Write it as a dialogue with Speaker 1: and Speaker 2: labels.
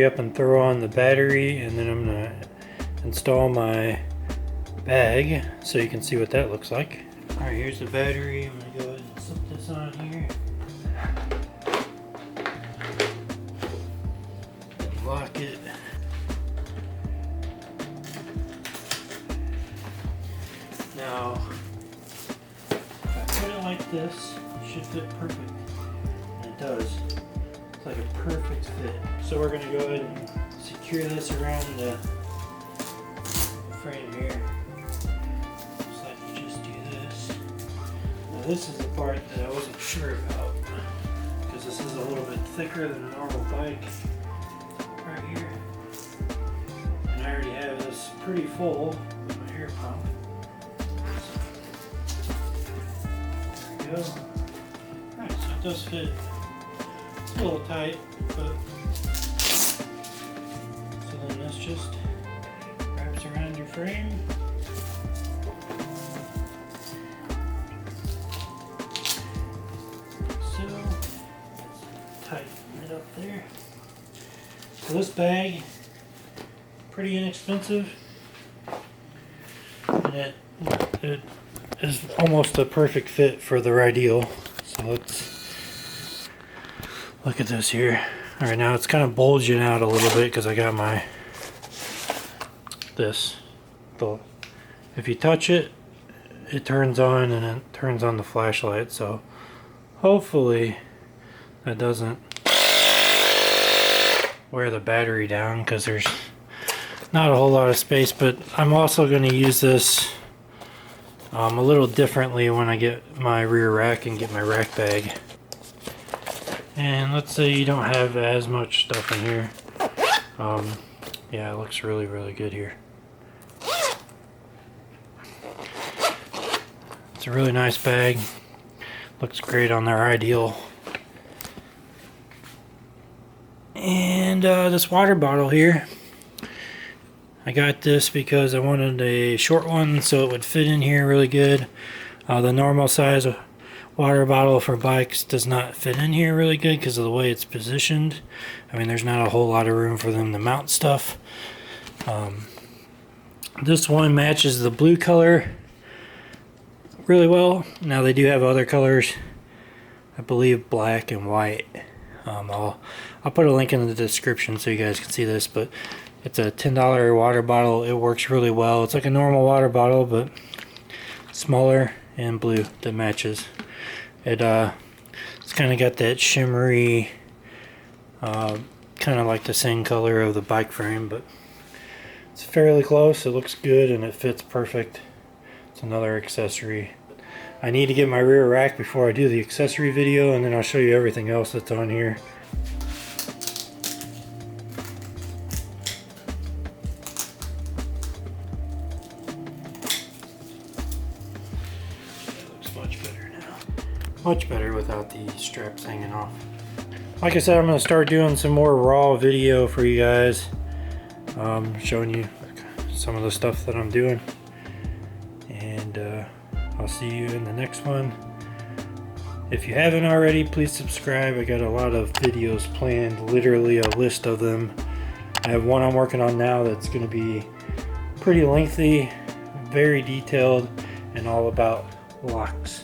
Speaker 1: hurry up and throw on the battery, and then I'm gonna install my bag so you can see what that looks like. Alright, here's the battery. I'm gonna go ahead and slip this on here. Lock it. Now, if I put it like this, it should fit perfect. And it does. It's like a perfect fit. So we're gonna go ahead and secure this around the frame here. Looks like you just do this. Now this is the part that I wasn't sure about, because this is a little bit thicker than a normal bike. Right here. And I already have this pretty full with my air pump. There we go. Alright, so it does fit. It's a little tight, but so then this just wraps around your frame. So let's tighten it up there. So this bag, pretty inexpensive, and it is almost a perfect fit for the Rideal. So let's look at this here. All right, now it's kind of bulging out a little bit because I got my if you touch it, it turns on and it turns on the flashlight. So hopefully that doesn't wear the battery down, because there's not a whole lot of space. But I'm also going to use this a little differently when I get my rear rack and get my rack bag. And let's say you don't have as much stuff in here. Yeah, it looks really, really good here. It's a really nice bag. Looks great on their Rideal. And this water bottle here, I got this because I wanted a short one so it would fit in here really good. The normal size water bottle for bikes does not fit in here really good because of the way it's positioned. I mean, there's not a whole lot of room for them to mount stuff. This one matches the blue color really well. Now they do have other colors, I believe black and white. I'll put a link in the description so you guys can see this, but it's a $10 water bottle. It works really well. It's like a normal water bottle, but smaller and blue that matches. It's kind of got that shimmery, kind of like the same color of the bike frame, but it's fairly close. It looks good and it fits perfect. It's another accessory. I need to get my rear rack before I do the accessory video, and then I'll show you everything else that's on here. Much better without the straps hanging off. Like I said, I'm going to start doing some more raw video for you guys, showing you some of the stuff that I'm doing, and I'll see you in the next one. If you haven't already, please subscribe. I got a lot of videos planned, literally a list of them. I have one I'm working on now that's going to be pretty lengthy, very detailed, and all about locks.